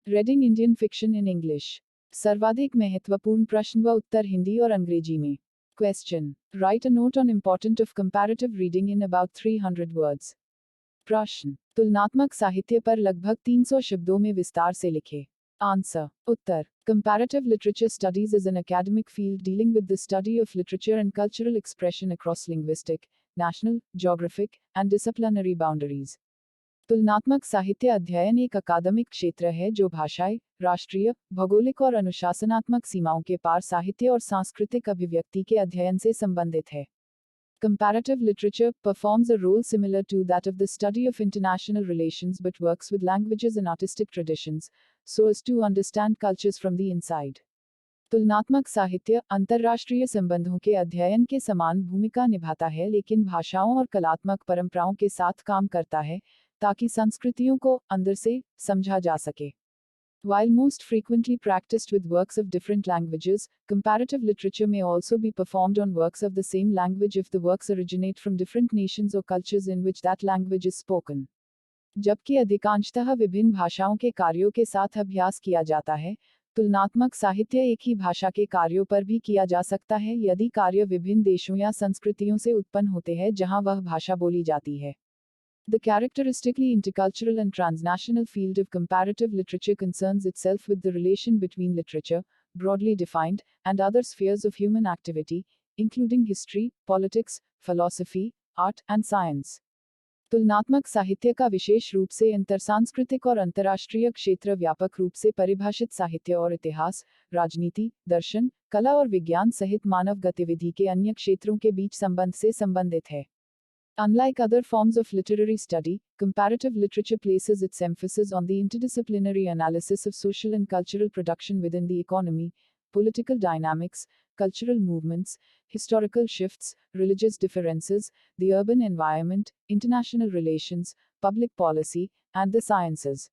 Reading Indian fiction in English. सर्वाधिक महत्वपूर्ण प्रश्न व उत्तर हिंदी और अंग्रेजी में। Question, right a note on important of comparative reading in about 300 words. प्रश्न, तुलनात्मक साहित्य पर लगभग 300 शब्दों में विस्तार से लिखे। Answer, Uttar, comparative literature studies is an academic field dealing with the study of literature and cultural expression across linguistic, national, geographic, and disciplinary boundaries. तुलनात्मक साहित्य अध्ययन एक अकादमिक क्षेत्र है जो भाषाई, राष्ट्रीय, भौगोलिक और अनुशासनात्मक सीमाओं के पार साहित्य और सांस्कृतिक अभिव्यक्ति के अध्ययन से संबंधित है। Comparative literature performs a role similar to that of the study of international relations but works with languages and artistic traditions, so as to understand cultures from the inside. तुलनात्मक साहित्य अंतर्राष्ट्रीय संबंधों के अध्ययन के समान भूमिका निभाता है लेकिन भाषाओं और कलात्मक परंपराओं के साथ काम करता है ताकि संस्कृतियों को अंदर से समझा जा सके। While most frequently practiced with works of different languages, comparative literature may also be performed on works of the same language if the works originate from different nations or cultures in which that language is spoken. जबकि अधिकांशतः विभिन्न भाषाओं के कार्यों के साथ अभ्यास किया जाता है, तुलनात्मक साहित्य एक ही भाषा के कार्यों पर भी किया जा सकता है यदि कार्य विभिन्न देशों या संस्कृतियों से उत्पन्न होते हैं जहां वह भाषा बोली जाती है। The characteristically intercultural and transnational field of comparative literature concerns itself with the relation between literature, broadly defined, and other spheres of human activity, including history, politics, philosophy, art, and science. तुलनात्मक साहित्य का विशेष रूप से अंतरसांस्कृतिक और अंतर्राष्ट्रीय क्षेत्र व्यापक रूप से परिभाषित साहित्य और इतिहास, राजनीति, दर्शन, कला और विज्ञान सहित मानव गतिविधि के अन्य क्षेत्रों के बीच संबंध से संबंधित है। Unlike other forms of literary study, comparative literature places its emphasis on the interdisciplinary analysis of social and cultural production within the economy, political dynamics, cultural movements, historical shifts, religious differences, the urban environment, international relations, public policy, and the sciences.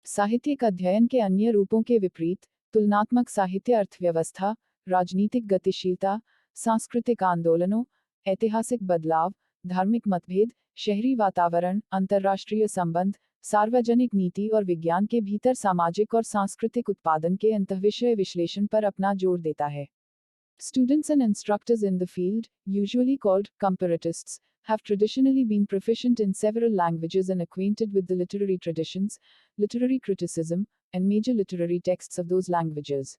साहित्यिक अध्ययन के अन्य रूपों के विपरीत, तुलनात्मक साहित्य अर्थव्यवस्था, राजनीतिक गतिशीलता, सांस्कृतिक आंदोलनों, ऐतिहासिक बदलाव, धार्मिक मतभेद, शहरी वातावरण, अंतर्राष्ट्रीय संबंध, सार्वजनिक नीति और विज्ञान के भीतर सामाजिक और सांस्कृतिक उत्पादन के अंतःविषय विश्लेषण पर अपना जोर देता है। Students and instructors in the field, usually called comparatists, have traditionally been proficient in several languages and acquainted with the literary traditions, literary criticism, and major literary texts of those languages.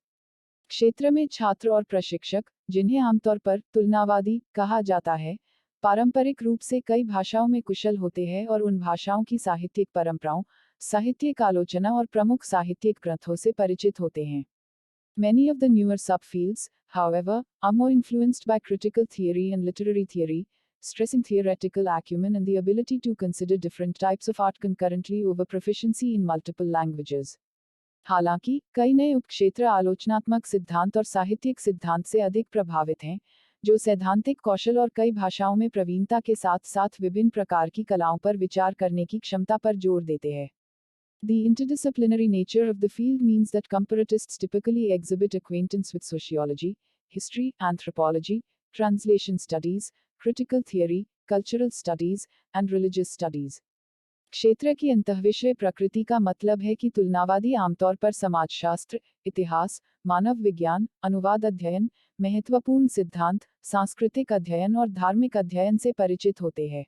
क्षेत्र में छात्र और प्रशिक्षक, जिन्हें आमतौर पर तुलनावादी कहा जाता है, पारंपरिक रूप से कई भाषाओं में कुशल होते हैं और उन भाषाओं की साहित्यिक परंपराओं, साहित्यिक आलोचना और प्रमुख साहित्यिक ग्रंथों से परिचित होते हैं। Many of the newer subfields, however, are more influenced by critical theory and literary theory, stressing theoretical acumen and the ability to consider different types of art concurrently over proficiency in multiple languages. हालांकि कई नए उपक्षेत्र आलोचनात्मक सिद्धांत और साहित्यिक सिद्धांत से अधिक प्रभावित हैं, जो सैद्धांतिक कौशल और कई भाषाओं में प्रवीणता के साथ साथ विभिन्न प्रकार की कलाओं पर विचार करने की क्षमता पर जोर देते हैं। The interdisciplinary nature of the field means that comparatists typically exhibit acquaintance with sociology, history, anthropology, translation studies, critical theory, cultural studies, and religious studies. क्षेत्र की अंतःविषय प्रकृति का मतलब है कि तुलनावादी आमतौर पर समाजशास्त्र, इतिहास, मानव विज्ञान, अनुवाद अध्ययन, महत्वपूर्ण सिद्धांत, सांस्कृतिक अध्ययन और धार्मिक अध्ययन से परिचित होते हैं।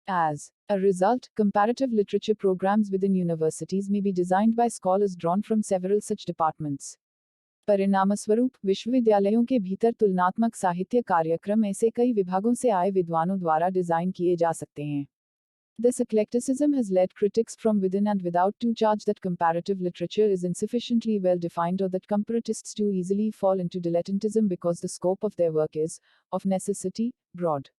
As a result, comparative literature programs within universities may be designed by scholars drawn from several such departments. परिणामस्वरूप विश्वविद्यालयों के भीतर तुलनात्मक साहित्य कार्यक्रम ऐसे कई विभागों से आए विद्वानों द्वारा डिजाइन किए जा सकते हैं। This eclecticism has led critics from within and without to charge that comparative literature is insufficiently well defined or that comparatists too easily fall into dilettantism because the scope of their work is, of necessity, broad.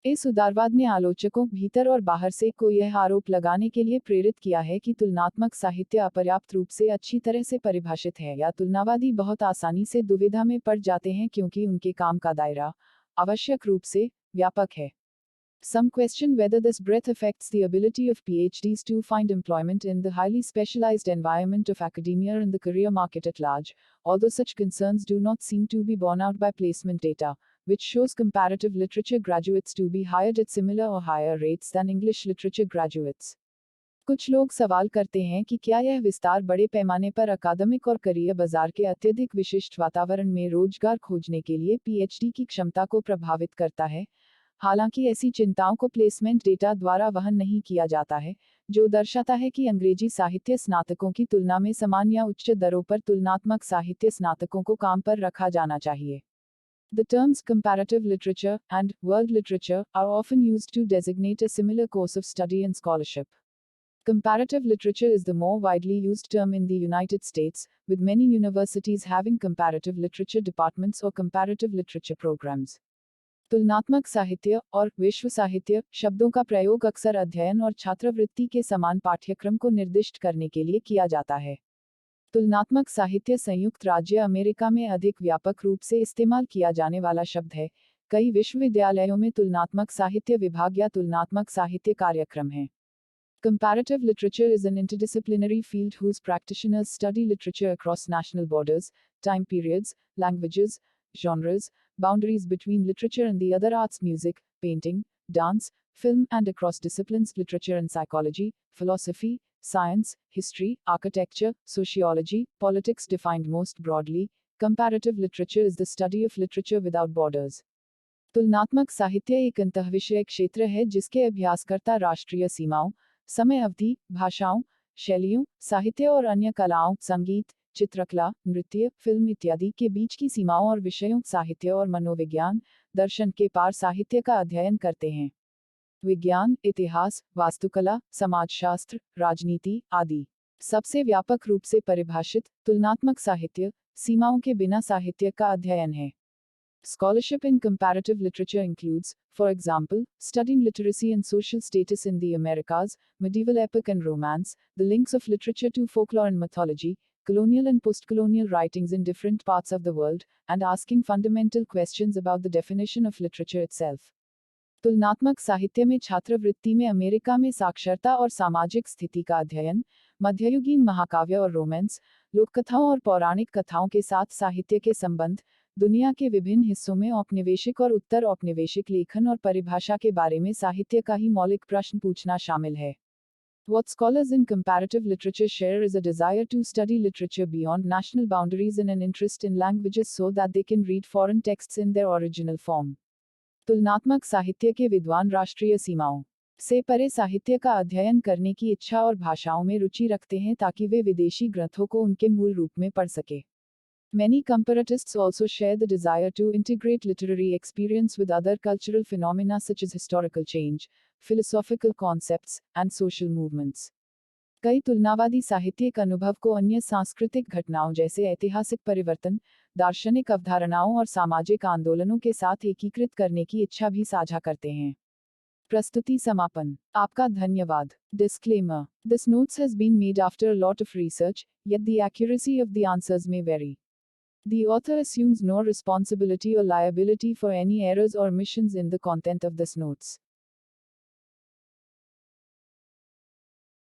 इस उदारवाद ने आलोचकों भीतर और बाहर से को यह आरोप लगाने के लिए प्रेरित किया है कि तुलनात्मक साहित्य अपर्याप्त रूप से अच्छी तरह से परिभाषित है या तुलनावादी बहुत आसानी से दुविधा में पड़ जाते हैं क्योंकि उनके काम का दायरा आवश्यक रूप से व्यापक है। Some question whether this breadth affects the ability of PhDs to find employment in the highly specialized environment of academia and the career market at large, although such concerns do not seem to be borne out by placement data, which shows comparative literature graduates to be hired at similar or higher rates than English literature graduates. कुछ लोग सवाल करते हैं कि क्या यह विस्तार बड़े पैमाने पर अकादमिक और करियर बाजार के अत्यधिक विशिष्ट वातावरण में रोजगार खोजने के लिए पीएचडी की क्षमता को प्रभावित करता है। हालांकि ऐसी चिंताओं को प्लेसमेंट डेटा द्वारा वहन नहीं किया जाता है, जो दर्शाता है कि अंग्रेजी साहित्य स्नातकों की तुलना में समान या उच्च दरों पर तुलनात्मक साहित्य स्नातकों को काम पर रखा जाना चाहिए। The terms comparative literature and world literature are often used to designate a similar course of study and scholarship. Comparative literature is the more widely used term in the United States, with many universities having comparative literature departments or comparative literature programs. तुलनात्मक साहित्य और विश्व साहित्य शब्दों का प्रयोग अक्सर अध्ययन और छात्रवृत्ति के समान पाठ्यक्रम को निर्दिष्ट करने के लिए किया जाता है। तुलनात्मक साहित्य संयुक्त राज्य अमेरिका में अधिक व्यापक रूप से इस्तेमाल किया जाने वाला शब्द है। कई विश्वविद्यालयों में तुलनात्मक साहित्य विभाग या तुलनात्मक साहित्य कार्यक्रम हैं। Comparative literature is an interdisciplinary field whose practitioners study literature across national borders, time periods, languages, genres, boundaries between literature and the other arts, music, painting, dance, film, and across disciplines, literature and psychology, philosophy, science, history, architecture, sociology, politics defined most broadly. Comparative literature is the study of literature without borders. तुलनात्मक साहित्य एक अंतःविषयक क्षेत्र है जिसके अभ्यासकर्ता राष्ट्रीय सीमाओं, समय अवधि, भाषाओं, शैलियों, साहित्य और अन्य कलाओं, संगीत, चित्रकला, नृत्य, फिल्म इत्यादि के बीच की सीमाओं और विषयों, साहित्य और मनोविज्ञान, दर्शन के पार साहित्य का अध्ययन करते हैं। विज्ञान, इतिहास, वास्तुकला, समाजशास्त्र, राजनीति आदि। सबसे व्यापक रूप से परिभाषित तुलनात्मक साहित्य सीमाओं के बिना साहित्य का अध्ययन है। Scholarship in comparative literature includes, for example, studying literacy and social status in the Americas, medieval epic and romance, the links of literature to folklore and mythology, colonial and post-colonial writings in different parts of the world, and asking fundamental questions about the definition of literature itself. तुलनात्मक साहित्य में छात्रवृत्ति में America में साक्षरता और सामाजिक स्थिति का अध्ययन, मध्ययुगीन महाकाव्य और रोमांस, लोककथाओं और पौराणिक कथाओं के साथ साहित्य के संबंध, दुनिया के विभिन्न हिस्सों में औपनिवेशिक और उत्तर औपनिवेशिक लेखन और परिभाषा के बारे में साहित्य का ही मौलिक प्रश्न पूछना शामिल है। What scholars in comparative literature share is a desire to study literature beyond national boundaries and an interest in languages so that they can read foreign texts in their original form. तुलनात्मक साहित्य के विद्वान राष्ट्रीय सीमाओं से परे साहित्य का अध्ययन करने की इच्छा और भाषाओं में रुचि रखते हैं ताकि वे विदेशी ग्रंथों को उनके मूल रूप में पढ़ सके। Many comparatists also share the desire to integrate literary experience with other cultural phenomena such as historical change, philosophical concepts, and social movements. कई तुलनावादी साहित्यिक अनुभव को अन्य सांस्कृतिक घटनाओं जैसे ऐतिहासिक परिवर्तन, दार्शनिक अवधारणाओं और सामाजिक आंदोलनों के साथ एकीकृत करने की इच्छा भी साझा करते हैं। प्रस्तुति समापन। आपका धन्यवाद। Disclaimer: This notes has been made after a lot of research, yet the accuracy of the answers may vary. The author assumes no responsibility or liability for any errors or omissions in the content of this notes.